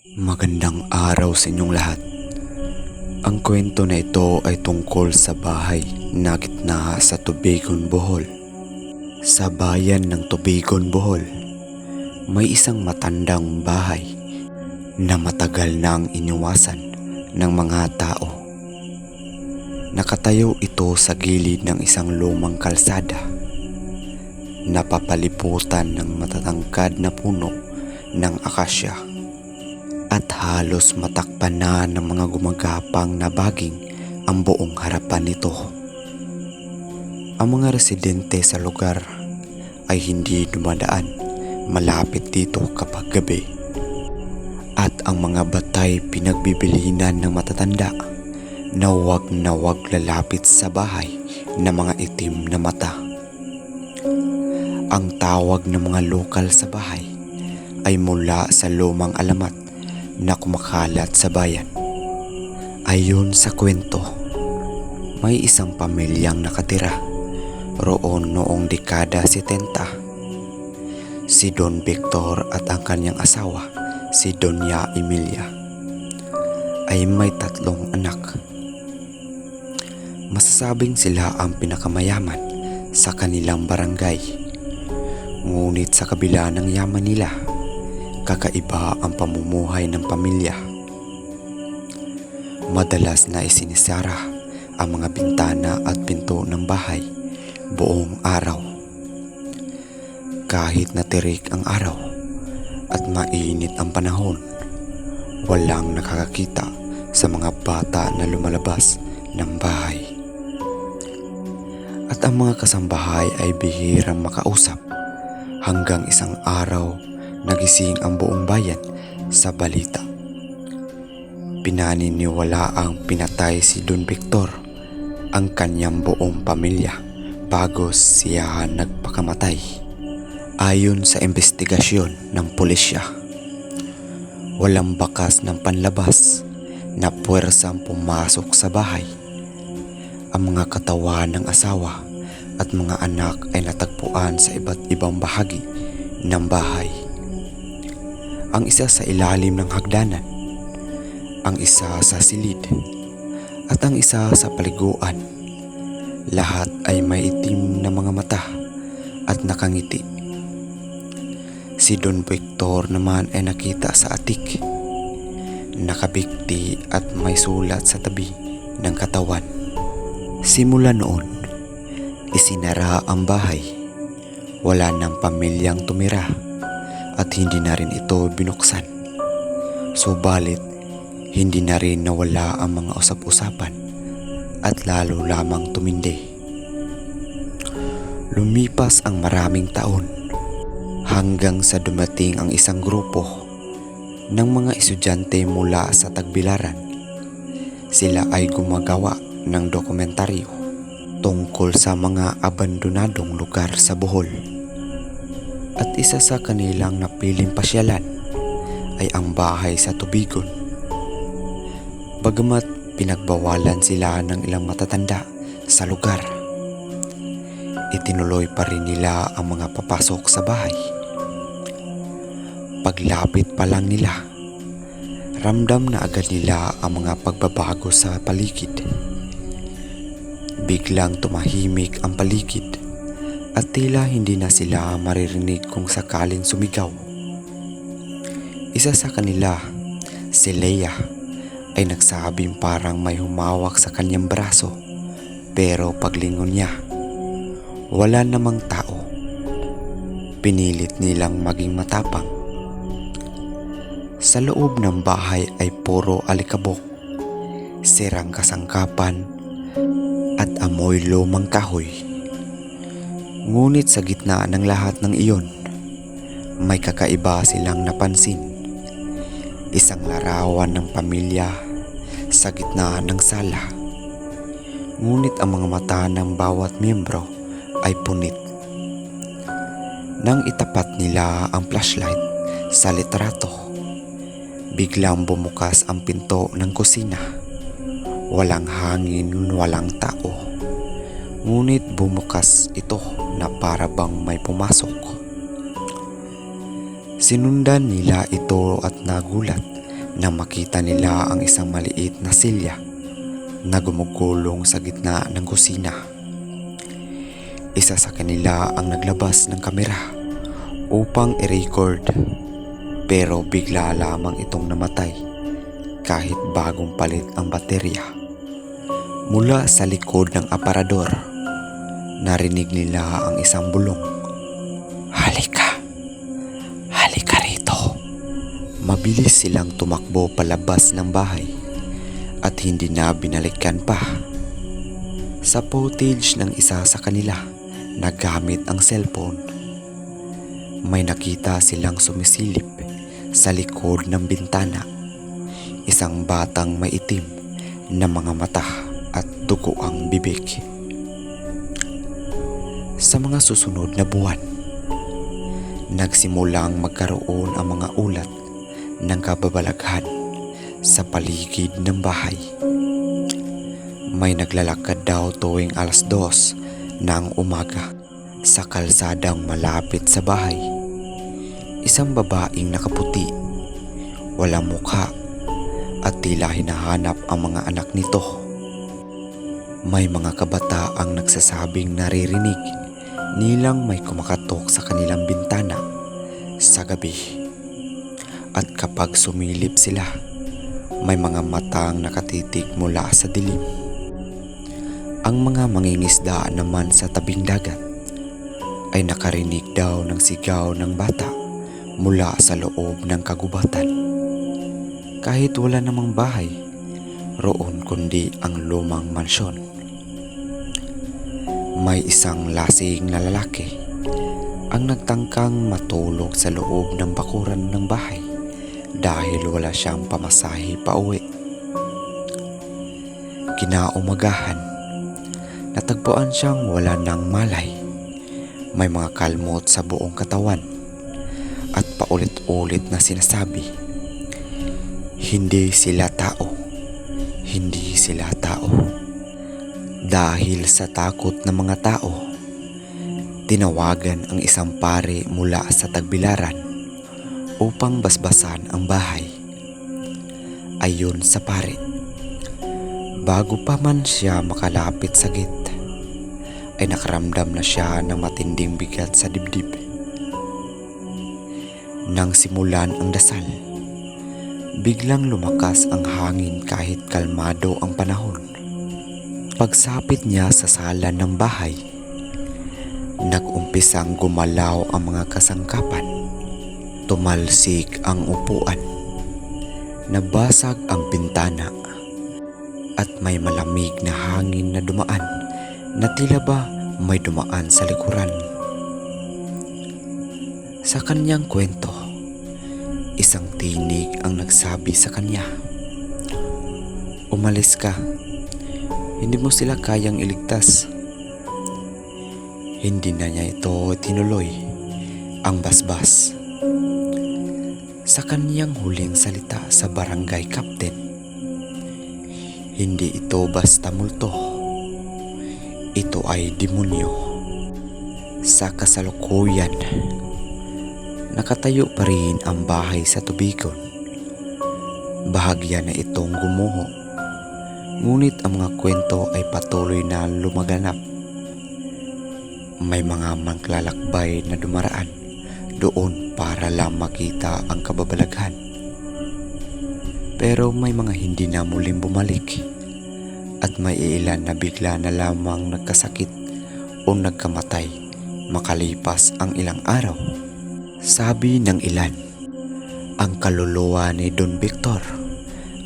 Magandang araw sa inyong lahat. Ang kwento na ito ay tungkol sa bahay na gitna sa Tubigon, Bohol. Sa bayan ng Tubigon, Bohol, may isang matandang bahay na matagal nang iniwasan ng mga tao. Nakatayo ito sa gilid ng isang lumang kalsada, napapaliputan ng matatangkad na puno ng akasya. At halos matakpan na ng mga gumagapang na baging ang buong harapan nito. Ang mga residente sa lugar ay hindi dumadaan malapit dito kapag gabi. At ang mga batay pinagbibilinan ng matatanda na huwag lalapit sa bahay na mga itim na mata. Ang tawag ng mga lokal sa bahay ay mula sa lumang alamat na kumakalat sa bayan. Ayon sa kwento, may isang pamilyang nakatira roon noong dekada 70. Si Don Victor at ang kanyang asawa, si Doña Emilia, ay may 3 anak. Masasabing sila ang pinakamayaman sa kanilang barangay. Ngunit sa kabila ng yaman nila, kakaiba ang pamumuhay ng pamilya. Madalas na isinisara ang mga bintana at pinto ng bahay buong araw. Kahit natirik ang araw at mainit ang panahon, walang nakakakita sa mga bata na lumalabas ng bahay. At ang mga kasambahay ay bihirang makausap hanggang isang araw nagising ang buong bayan sa balita. Pinaniniwala ang pinatay si Don Victor ang kanyang buong pamilya bago siya nagpakamatay. Ayon sa investigasyon ng pulisya, walang bakas ng panlabas na puwersang pumasok sa bahay. Ang mga katawan ng asawa at mga anak ay natagpuan sa iba't ibang bahagi ng bahay. Ang isa sa ilalim ng hagdanan, ang isa sa silid, at ang isa sa paliguan. Lahat ay may itim na mga mata at nakangiti. Si Don Victor naman ay nakita sa atik, nakabikti at may sulat sa tabi ng katawan. Simula noon, isinara ang bahay. Wala nang pamilyang tumira at hindi na rin ito binuksan. Subalit, hindi na rin nawala ang mga usap-usapan at lalo lamang tumindi. Lumipas ang maraming taon hanggang sa dumating ang isang grupo ng mga estudyante mula sa Tagbilaran. Sila ay gumagawa ng dokumentaryo tungkol sa mga abandonadong lugar sa Bohol. At isa sa kanilang napiling pasyalan ay ang bahay sa Tubigon. Bagamat pinagbawalan sila ng ilang matatanda sa lugar, itinuloy pa rin nila ang mga papasok sa bahay. Paglapit pa lang nila, ramdam na agad nila ang mga pagbabago sa paligid. Biglang tumahimik ang paligid at tila hindi na sila maririnig kung sakaling sumigaw. Isa sa kanila, si Leia, ay nagsabing parang may humawak sa kanyang braso, pero paglingon niya, wala namang tao. Pinilit nilang maging matapang. Sa loob ng bahay ay puro alikabok, sirang kasangkapan at amoy lumang kahoy. Ngunit sa gitna ng lahat ng iyon, may kakaiba silang napansin. Isang larawan ng pamilya sa gitna ng sala. Ngunit ang mga mata ng bawat miyembro ay punit. Nang itapat nila ang flashlight sa litrato, biglang bumukas ang pinto ng kusina. Walang hangin, walang tao. Ngunit bumukas ito na para bang may pumasok. Sinundan nila ito at nagulat nang makita nila ang isang maliit na silya na gumugulong sa gitna ng kusina. Isa sa kanila ang naglabas ng kamera upang i-record, pero bigla lamang itong namatay kahit bagong palit ang baterya. Mula sa likod ng aparador, narinig nila ang isang bulong. "Halika! Halika rito!" Mabilis silang tumakbo palabas ng bahay at hindi na binalikan pa. Sa footage ng isa sa kanila na gamit ang cellphone, may nakita silang sumisilip sa likod ng bintana. Isang batang may itim na mga mata at dugo ang bibig. Sa mga susunod na buwan, nagsimulang magkaroon ang mga ulat ng kababalaghan sa paligid ng bahay. May naglalakad daw tuwing 2:00 ng umaga sa kalsadang malapit sa bahay. Isang babaeng nakaputi, walang mukha at tila hinahanap ang mga anak nito. May mga kabataang nagsasabing naririnig nilang may kumakatok sa kanilang bintana sa gabi. At kapag sumilip sila, may mga matang nakatitig mula sa dilim. Ang mga mangingisda naman sa tabing dagat ay nakarinig daw ng sigaw ng bata mula sa loob ng kagubatan. Kahit wala namang bahay roon kundi ang lumang mansyon. May isang lasing na lalaki ang nagtangkang matulog sa loob ng bakuran ng bahay dahil wala siyang pamasahe pauwi. Kinaumagahan, natagpuan siyang wala ng malay. May mga kalmot sa buong katawan at paulit-ulit na sinasabi, "Hindi sila tao, hindi sila tao." Dahil sa takot ng mga tao, tinawagan ang isang pare mula sa Tagbilaran upang basbasan ang bahay. Ayon sa pare, bago pa man siya makalapit sa gate, ay nakaramdam na siya ng matinding bigat sa dibdib. Nang simulan ang dasal, biglang lumakas ang hangin kahit kalmado ang panahon. Pagsapit niya sa sala ng bahay, nag-umpisang gumalaw ang mga kasangkapan. Tumalsik ang upuan, nabasag ang bintana, at may malamig na hangin na dumaan na tila ba may dumaan sa likuran. Sa kanyang kwento, isang tinig ang nagsabi sa kanya, "Umalis ka, hindi mo sila kayang iligtas." Hindi na niya ito tinuloy ang basbas. Sa kanyang huling salita sa barangay captain, hindi ito basta multo, ito ay demonyo. Sa kasalukuyan, nakatayo pa rin ang bahay sa Tubigon. Bahagya na itong gumuho, ngunit ang mga kwento ay patuloy na lumaganap. May mga manglalakbay na dumaraan doon para lang makita ang kababalaghan. Pero may mga hindi na muling bumalik at may ilan na bigla na lamang nagkasakit o nagkamatay makalipas ang ilang araw. Sabi ng ilan, ang kaluluwa ni Don Victor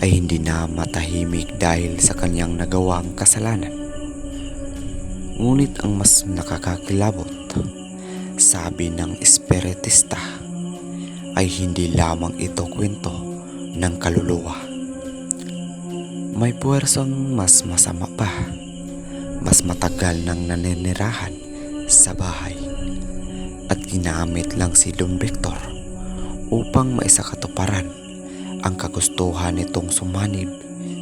ay hindi na matahimik dahil sa kanyang nagawang kasalanan. Ngunit ang mas nakakakilabot, sabi ng espiritista, ay hindi lamang ito kwento ng kaluluwa. May puwersang mas masama pa, mas matagal nang naninirahan sa bahay at ginamit lang si Don Victor upang maisakatuparan ang kagustuhan nitong sumanib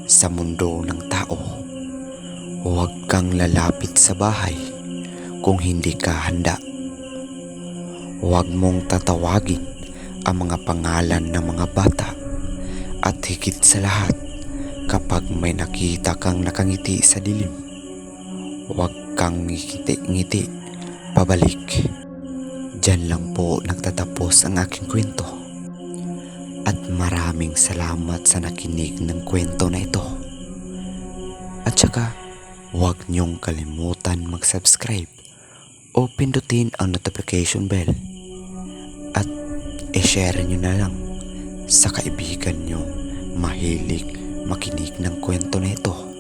sa mundo ng tao. Huwag kang lalapit sa bahay kung hindi ka handa. Huwag mong tatawagin ang mga pangalan ng mga bata At higit sa lahat, kapag may nakita kang nakangiti sa dilim, huwag kang ngiti-ngiti pabalik. Diyan lang po nagtatapos ang aking kwento. At maraming salamat sa nakinig ng kwento na ito. At saka, huwag niyong kalimutan mag-subscribe o pindutin ang notification bell. At i-share niyo na lang sa kaibigan niyong mahilig makinig ng kwento na ito.